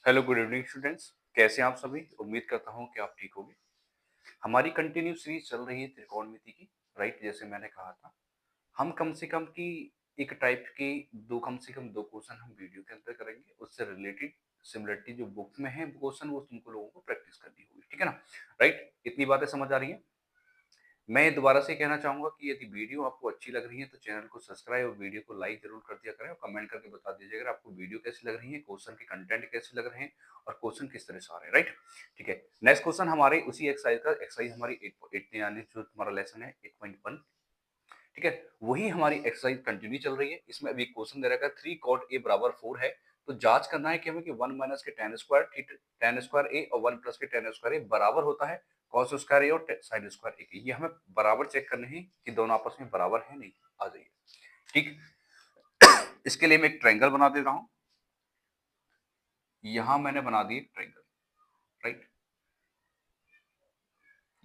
Hello good evening students. कैसे हैं आप सभी? उम्मीद करता हूं कि आप ठीक होंगे। हमारी कंटिन्यू सीरीज चल रही है त्रिकोणमिति की। राइट, जैसे मैंने कहा था हम कम से कम की एक टाइप के दो कम से कम दो क्वेश्चन हम वीडियो के अंदर करेंगे। उससे रिलेटेड सिमिलरिटी जो बुक में है क्वेश्चन वो तुमको लोगों को प्रैक्टिस करनी होगी, ठीक है ना? राइट, इतनी बातें समझ आ रही है। मैं दोबारा से कहना चाहूंगा कि यदि वीडियो आपको अच्छी लग रही है तो चैनल को सब्सक्राइब और वीडियो को लाइक जरूर कर दिया करें और कमेंट करके बता दीजिएगा अगर आपको वीडियो कैसी लग रही है, क्वेश्चन के कंटेंट कैसे लग रहे हैं और क्वेश्चन किस तरह से आ रहे हैं। राइट, ठीक है। नेक्स्ट क्वेश्चन हमारे उसी एक्सरसाइज का, एक्सरसाइज हमारी 8 यानी जो तुम्हारा लेसन है 8.1, ठीक है, वही हमारी एक्सरसाइज कंटिन्यू चल रही है। इसमें अभी क्वेश्चन दे रखा है 3 cot a बराबर 4 है। तो जांच करना है कि हमें कि 1 माइनस के tan square tan square a और 1 प्लस के tan स्क्वायर a बराबर होता है cos स्क्वायर a और sin स्क्वायर a के। ये हमें बराबर चेक करने हैं कि दोनों आपस में बराबर है नहीं। आ जाइए, ठीक। इसके लिए मैं एक ट्रायंगल बना दे रहा हूं। यहां मैंने बना दी एक ट्रायंगल। राइट,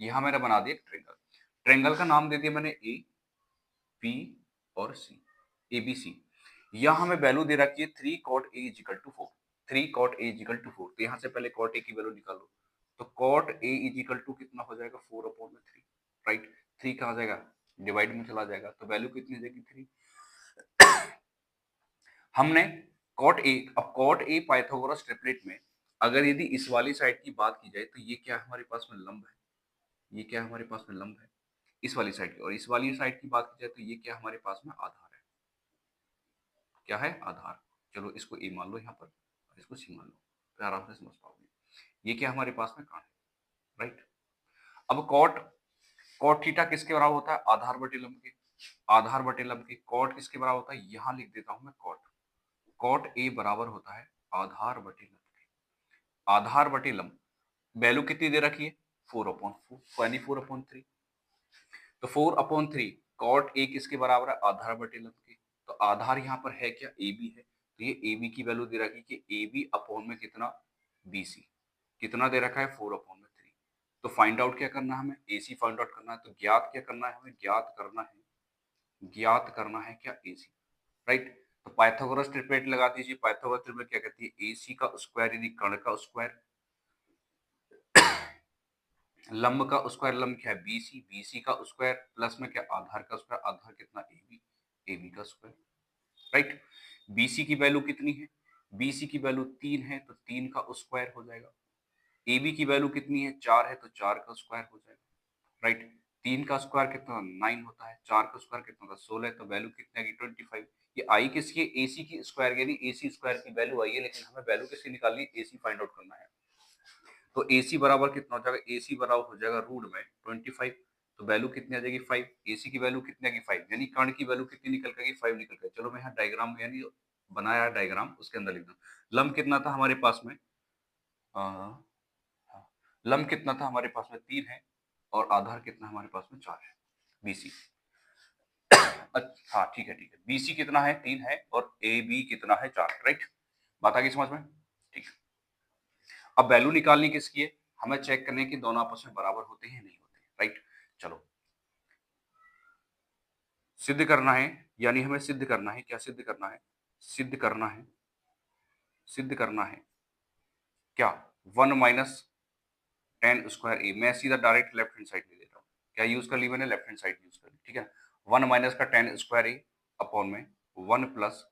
यहां मैंने बना दिया एक ट्रायंगल। ट्रायंगल का नाम दे दिया मैंने ए बी और सी, ए बी सी। यहाँ हमें वैल्यू दे रखी है 3 cot a is equal to 4। 3 cot a is equal to 4। तो यहाँ से पहले cot a की वैल्यू निकालो। तो cot a is equal to कितना हो जाएगा? 4 अपॉन में 3। राइट, 3 कहाँ जाएगा? डिवाइड में चला जाएगा। तो वैल्यू कितनी जाएगी? 3। हमने cot a, अब cot a पाइथागोरस ट्रिपलेट में अगर यदि इस वाली साइड की बात की जाए तो ये क्या हमारे पास में लंब है। ये क्या हमारे पास में लंब है इस वाली साइड की। और इस वाली साइड की बात की जाए तो ये क्या हमारे पास में आधार है। क्या है? आधार। चलो इसको ए मान लो यहाँ पर और इसको सी मान लो, तो आराम से समझ पाओगे। ये क्या हमारे पास में कान है। राइट, अब कॉट कॉट थीटा किसके बराबर होता है? आधार बटे लंब के। आधार बटे लंब के कॉट किसके बराबर होता है? यहां लिख देता हूं मैं कॉट। कॉट ए बराबर होता है आधार बटे लंब के। आधार बटे लंब वैल्यू कितनी दे रखी है? 4/4, यानी 4/3। तो 4/3 कॉट ए किसके बराबर है? आधार बटे लंब के। तो आधार यहाँ पर है क्या? ए बी है। तो ये ए बी की वैल्यू दे रखी है कि ए बी अपॉन में कितना? B C. कितना दे रखा है? 4/3। तो फाइंड आउट क्या करना है हमें? ए सी फाइंड आउट करना है। तो ज्ञात क्या करना है हमें? ज्ञात करना है क्या? ए सी। राइट, तो पाइथागोरस ट्रिपलेट लगा दीजिए। पाइथागोरस ट्रिपलेट क्या कहती है? ए सी का स्क्वायर यदि कर्ण का स्क्वायर, लंब का स्क्वायर, लंब क्या है? बीसी। बीसी का स्क्वायर प्लस में क्या? आधार का स्क्वायर। आधार कितना? एबी। एबी का स्क्वायर। राइट, बीसी की वैल्यू कितनी है? बीसी की वैल्यू 3 है तो 3 का स्क्वायर हो जाएगा। एबी की वैल्यू कितनी है? 4 है तो 4 का स्क्वायर हो जाएगा। राइट, 3 का स्क्वायर कितना? 9 होता है। 4 का स्क्वायर कितना होता है? 16। तो वैल्यू कितनी आएगी? 25। ये आई किसकी है? एसी की स्क्वायर, यानी एसी स्क्वायर की वैल्यू आई है, लेकिन हमें वैल्यू किसकी निकालनी है? एसी फाइंड आउट करना है। तो AC बराबर कितना हो जाएगा? AC बराबर हो जाएगा रूट में 25। तो वैल्यू कितनी आ जाएगी? 5। AC की वैल्यू कितनी आएगी? 5, यानी कर्ण की वैल्यू कितनी निकल के आएगी? 5 निकल के। चलो मैं यहाँ डायग्राम यानी बनाया डायग्राम, उसके अंदर लिख दूं। लंब कितना था हमारे पास में? हाँ, लंब कितना था हमारे पास में? 3 है। और आधार कितना हमारे पास में? 4 है। BC। हाँ ठीक है, ठीक है। BC कितना है? 3 है। और AB कितना है? 4। राइट, बात आ गई समझ में? ठीक है। अब वैल्यू निकालनी किसकी है? हमें चेक करने की दोनों आपस में बराबर होते हैं नहीं होते। राइट, चलो सिद्ध करना है, यानी हमें सिद्ध करना है। क्या सिद्ध करना है? सिद्ध करना है, सिद्ध करना है क्या? 1 माइनस टेन स्क्वायर ए। मैं सीधा डायरेक्ट लेफ्ट हैंड साइड ले लेता हूँ। क्या यूज कर ली मैंने? लेफ्ट हैंड साइड यूज कर ली, ठीक है। 1 माइनस का टेन स्क्वायर ए अपॉन में 1 प्लस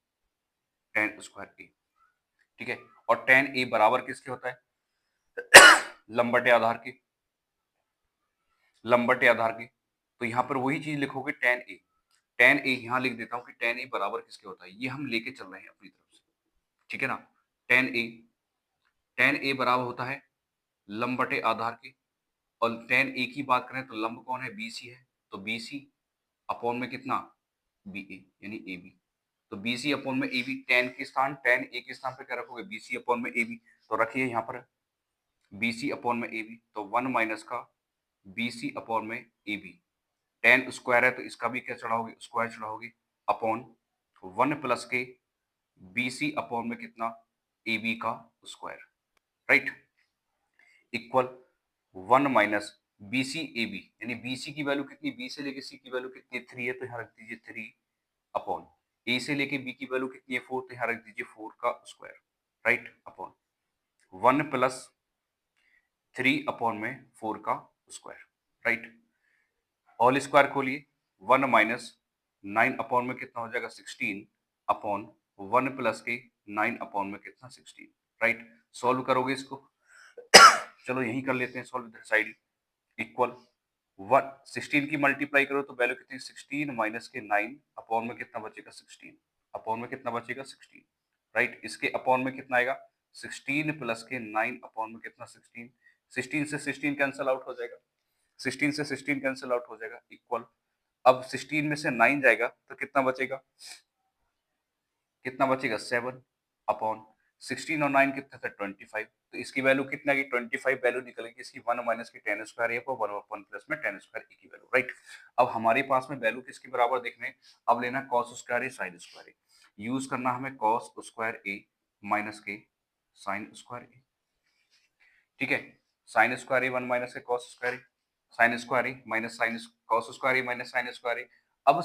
टेन स्क्वायर ए, ठीक है। और टेन ए बराबर किसके होता है? लंबटे आधार के। लंबटे आधार के। तो यहाँ पर वही चीज लिखोगे टेन ए। टेन ए यहाँ लिख देता हूँ कि टेन ए बराबर किसके होता है, ये हम लेके चल रहे हैं अपनी तरफ से, ठीक है ना। टेन ए, टेन ए बराबर होता है लंब बटे आधार के। और टेन ए की बात करें तो लंब कौन है? बीसी है। तो बीसी अपॉन में कितना? बी ए, यानी ए बी। तो बीसी अपॉन में ए बी। टेन के स्थान, टेन ए के स्थान पे क्या रखोगे? बीसी अपॉन में ए बी। तो रखिए यहाँ पर बीसी अपॉन में ए बी। तो 1 माइनस का बीसी अपॉन में ए बी। टेन स्क्वायर है तो इसका भी क्या चढ़ाओगे? स्क्वायर चढ़ाओगे। अपॉन 1 प्लस के बीसी अपॉन में कितना? ए बी का square. Right, equal 1 minus B C A B, यानी बी सी की वैल्यू कितनी? बी से लेके सी की वैल्यू कितनी? 3 है, तो यहाँ रख दीजिए 3 अपॉन ए से लेके बी की वैल्यू कितनी है? 4, तो यहाँ रख दीजिए 4 का square. Right, upon 1 plus 3 upon में 4 का स्क्वायर, राइट। होल स्क्वायर खोलिए, 1 माइनस 9 अपॉन में कितना हो जाएगा 16 अपॉन 1 प्लस के 9 अपॉन में कितना 16, राइट। सॉल्व करोगे इसको, चलो यही कर लेते हैं सॉल्व इधर साइड, इक्वल 1 16 की मल्टीप्लाई करो तो वैल्यू कितनी 16 माइनस के 9 अपॉन में कितना बचेगा 16, अपॉन में कितना बचेगा 16, राइट। इसके अपॉन में कितना आएगा 16 प्लस के 9 अपॉन में कितना 16, 16 से 16 कैंसिल आउट हो जाएगा, 16 से 16 कैंसिल आउट हो जाएगा, इक्वल अब 16 में से 9 जाएगा तो कितना बचेगा, कितना बचेगा 7 अपॉन 16 और 9 कितना था 25, तो इसकी वैल्यू कितना आएगी 25 वैल्यू निकलेगी इसकी 1 माइनस की tan स्क्वायर ए को 1 अपॉन प्लस में tan स्क्वायर ए की वैल्यू, राइट। अब हमारे पास में वैल्यू किसके बराबर देखने, अब लेना cos स्क्वायर ए sin स्क्वायर ए, यूज करना हमें cos स्क्वायर ए माइनस के sin स्क्वायर ए, ठीक है। sin स्क्वायर ए 1 माइनस के cos स्क्वायर ए, sin स्क्वायर ए माइनस sin cos स्क्वायर ए माइनस sin स्क्वायर ए। अब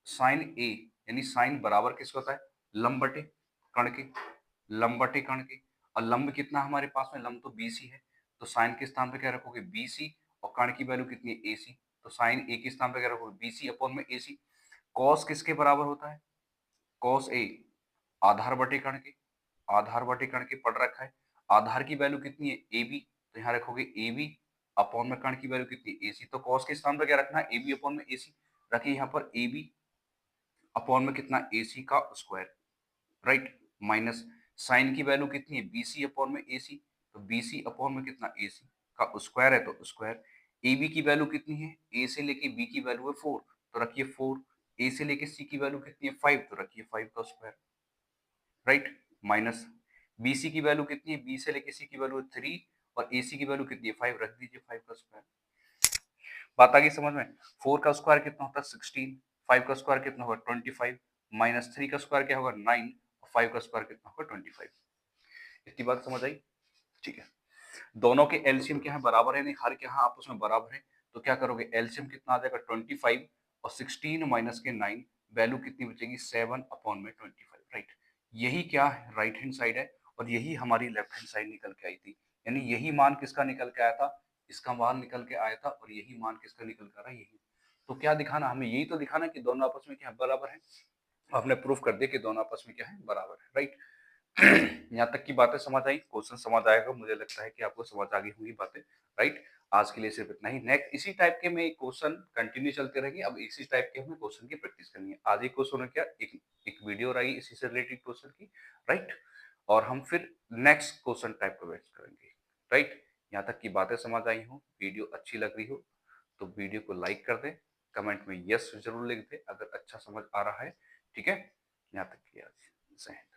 sin ए यानी sin बराबर किसका होता है लंब बटे कर्ण के, लंब बटे कर्ण के, और लंब कितना हमारे पास में, लंब तो BC है, तो साइन के स्थान पे क्या रखोगे BC, और कर्ण की वैल्यू कितनी है AC, तो साइन A के स्थान पे क्या रखोगे BC अपॉन में AC। cos किसके बराबर होता है, cos A आधार बटे कर्ण के, आधार बटे कर्ण के पढ़ रखा है, आधार की वैल्यू कितनी है AB, तो यहाँ रखोगे AB अपॉन में कर्ण की वैल्यू कितनी है AC, तो cos के स्थान पर क्या रखना है AB अपॉन में AC, रखिए यहाँ पर AB अपॉन में कितना AC का स्क्वायर, राइट, माइनस साइन की वैल्यू कितनी है BC अपॉन में AC, तो BC अपॉन में कितना AC का स्क्वायर है, तो स्क्वायर AB की वैल्यू कितनी है, A से लेके B की वैल्यू है 4, तो रखिए 4, A से लेके C की वैल्यू कितनी है 5, तो रखिए 5 का स्क्वायर, राइट, माइनस BC की वैल्यू कितनी है, B से लेके C की वैल्यू है 3 और AC की वैल्यू कितनी है 5, रख दीजिए 5 का स्क्वायर। बात आ गई समझ में, 4 का स्क्वायर कितना होता है 16, 5 का स्क्वायर कितना होगा 25, माइनस 3 का स्क्वायर क्या होगा 9 और 5 का स्क्वायर कितना होगा 25। इतनी बात समझ आई, ठीक है। दोनों के एलसीएम क्या है बराबर है, नहीं हर के यहाँ आपस में बराबर है, तो क्या करोगे एलसीएम कितना आ जाएगा 25 और 16 माइनस के 9 वैल्यू कितनी बचेगी 7 अपॉन में 25, राइट। यही क्या है राइट हैंड साइड है और यही हमारी लेफ्ट हैंड साइड निकल के आई थी, यानी यही मान किसका निकल के आया था, इसका मान निकल के आया था, और यही मान किसका निकल कर रहा है यही। तो क्या दिखाना हमें, यही तो दिखाना कि दोनों आपस में क्या बराबर है, आपने प्रूफ कर दिया कि दोनों आपस में क्या है बराबर है, राइट। यहाँ तक की बातें समझ आई, क्वेश्चन समझ आएगा, मुझे लगता है कि आपको समझ आ गई होंगी बातें, राइट। आज के लिए सिर्फ इतना ही, नेक्स्ट इसी टाइप के में क्वेश्चन कंटिन्यू चलते रहेंगे, अब इसी टाइप के हमें क्वेश्चन की प्रैक्टिस करनी है। आज एक क्वेश्चन है क्या, एक वीडियो रही इसी से रिलेटेड क्वेश्चन की, राइट, और हम फिर नेक्स्ट क्वेश्चन टाइप का वेट करेंगे, राइट। यहाँ तक की बातें समझ आई हो, वीडियो अच्छी लग रही हो तो वीडियो को लाइक कर दें, कमेंट में यस जरूर लिख दें अगर अच्छा समझ आ रहा है, ठीक है। यहाँ तक की आज जय हिंद।